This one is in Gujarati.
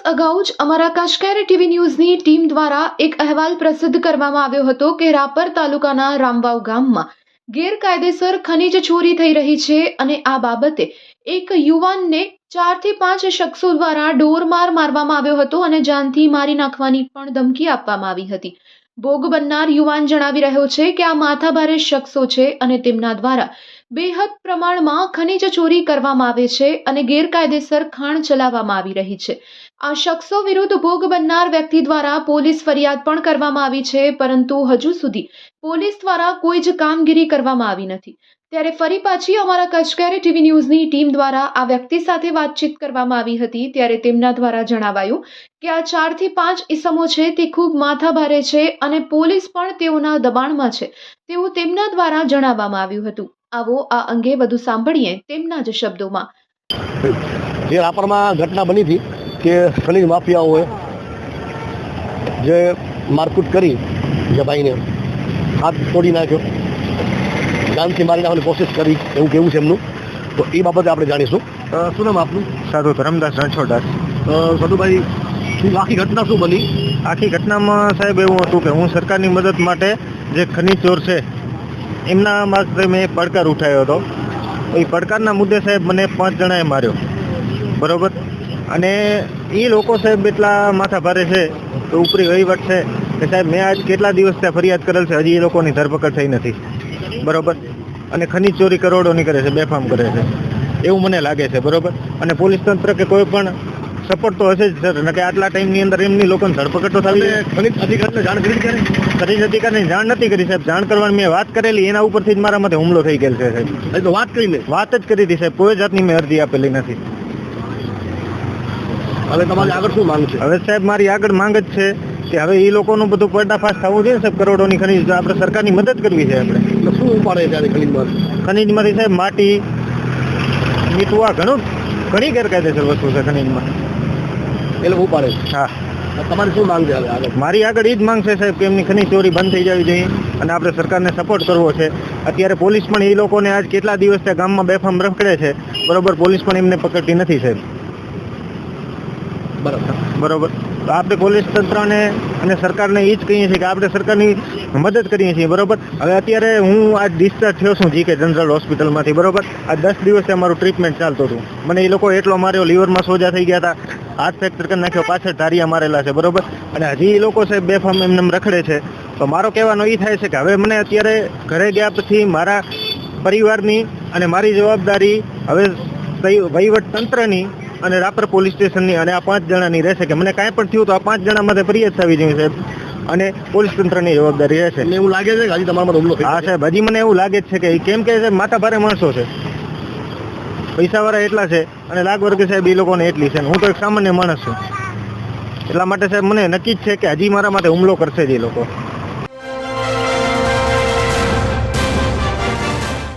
અગાઉ જ અમારા કાશ્કેર ટીવી ન્યૂઝની ટીમ દ્વારા એક અહેવાલ પ્રસિદ્ધ કરવામાં આવ્યો હતો કે રાપર તાલુકાના રામવાવ ગામમાં ગેરકાયદેસર ખનીજ ચોરી થઈ રહી છે અને આ બાબતે એક યુવાનને 4 થી 5 શખ્સો દ્વારા ઢોરમાર મારવામાં આવ્યો હતો અને જાનથી મારી નાખવાની પણ ધમકી આપવામાં આવી હતી। ભોગ બનનાર યુવાન જણાવી રહ્યો છે કે આ માથાભારે શખ્સો છે અને તેમના દ્વારા બેહદ પ્રમાણમાં ખનીજ ચોરી કરવામાં આવે છે અને ગેરકાયદેસર ખાણ ચલાવવામાં આવી રહી છે। આ શખ્સો વિરુદ્ધ ભોગ બનનાર વ્યક્તિ દ્વારા પોલીસ ફરિયાદ પણ કરવામાં આવી છે, પરંતુ હજુ સુધી પોલીસ દ્વારા કોઈ જ કામગીરી કરવામાં આવી નથી। ત્યારે ફરી પાછી અમારા કાશ્કેર ટીવી ન્યૂઝની ટીમ દ્વારા આ વ્યક્તિ સાથે વાતચીત કરવામાં આવી હતી। ત્યારે તેમના દ્વારા જણાવાયું કે આ 4 થી 5 ઈસમો છે તે ખૂબ માથાભારે છે અને પોલીસ પણ તેઓના દબાણમાં છે તેવું તેમના દ્વારા જણાવવામાં આવ્યું હતું। આવો આ અંગે વધુ સાંભળીએ તેમના જ શબ્દોમાં। જે રાપરમાં ઘટના બની હતી કે ખનીજ માફિયાઓએ જે મારકૂટ કરી જે ભાઈને હાથ તોડી નાખ્યો, જાનથી મારી નાખવાની કોશિશ કરી એવું કેવું છે એમનું, તો એ બાબતે આપણે જાણીશું। શું નામ આપનું? સાધુ ધરમદાસ રણછોડદાસ। સાધુભાઈ, આખી ઘટના શું બની? આખી ઘટનામાં સાહેબ એવું હતું કે હું સરકારની મદદ માટે જે ખનીજ ચોર છે એમના માટે મેં પડકાર ઉઠાવ્યો હતો। એ પડકારના મુદ્દે સાહેબ મને 5 જણાએ માર્યો, બરાબર। અને એ લોકો સાહેબ એટલા માથા ભારે છે તો ઉપરી વહીવટ છે કે સાહેબ મેં આજ કેટલા દિવસથી ફરિયાદ કરેલ છે, હજી એ લોકોની ધરપકડ થઈ નથી, બરાબર। અને ખનીજ ચોરી કરોડોની કરે છે, બેફામ કરે છે એવું મને લાગે છે, બરાબર। અને પોલીસ તંત્ર કે કોઈ પણ સપોર્ટ તો હશે જ સર, કે આટલા ટાઈમની અંદર એમની લોકોને ધરપકડ તો થવી જોઈએ। ખનીજ અધિકારીને જાણ કરી ત્યારે ખનીજ અધિકારીને જાણ નથી કરી સાહેબ, જાણ કરવાની મેં વાત કરેલી, એના ઉપરથી જ મારા માથે હુમલો થઈ ગયેલ છે સાહેબ। તો વાત કરીને વાત જ કરી હતી સાહેબ, કોઈ જાતની મેં અરજી આપેલી નથી। હવે તમારી આગળ શું માંગ છે? હવે સાહેબ મારી આગળ માંગ જ છે કે હવે એ લોકોનું બધું પર્દાફાશ થવું જોઈએ સાહેબ। કરોડોની ખનીજ આપણે સરકારની મદદ કરવી છે આપણે। તો શું ઉપાડે ત્યારે ખનીજમાંથી સાહેબ માટી, મીઠું, આ ઘણી ગેરકાયદેસર વસ્તુ છે ખનીજમાં, એ લોકો ઉપાડે છે? હા। તમારી શું માંગ છે આગળ? મારી આગળ એ જ માંગ છે સાહેબ કે એમની ખનીજ ચોરી બંધ થઈ જવી જોઈએ અને આપણે સરકારને સપોર્ટ કરવો છે। અત્યારે પોલીસ પણ એ લોકોને આજ કેટલા દિવસથી ગામમાં બેફામ રખડે છે, બરોબર, પોલીસ પણ એમને પકડતી નથી સાહેબ, બરોબર। તો આપણે પોલીસ તંત્રને અને સરકારને એ જ કહીએ છીએ કે આપણે સરકારની મદદ કરીએ છીએ, બરોબર। હવે અત્યારે હું આજ ડિસ્ચાર્જ થયો છું જીકે જનરલ હોસ્પિટલમાંથી, બરોબર। આ 10 દિવસથી અમારું ટ્રીટમેન્ટ ચાલતું હતું, મને એ લોકો એટલો માર્યો, લીવરમાં સોજા થઈ ગયા હતા, હાથ ફ્રેક્ચર કરી નાખ્યો, પાછળ ધારિયા મારેલા છે, બરોબર। અને હજી એ લોકો સાહેબ બેફામ એમને રખડે છે। તો મારો કહેવાનો એ થાય છે કે હવે મને અત્યારે ઘરે ગયા પછી મારા પરિવારની અને મારી જવાબદારી હવે વહીવટ તંત્રની અને રાપર પોલીસ સ્ટેશનની અને આ 5 જણાની રહેશે કે મને કાંઈ પણ થયું તો આ 5 જણા માટે ફરિયાદ થવી જોઈએ સાહેબ, અને પોલીસ તંત્રની જવાબદારી રહેશે। એવું લાગે છે કે હજી તમારા હુમલો? હા સાહેબ, હજી મને એવું લાગે જ છે કે કેમ કે સાહેબ માથા ભારે માણસો છે, પૈસાવાળા એટલા છે અને લાગ વર્ગ સાહેબ એ લોકોને એટલી છે, હું તો એક સામાન્ય માણસ છું, એટલા માટે સાહેબ મને નક્કી જ છે કે હજી મારા માટે હુમલો કરશે જ એ લોકો।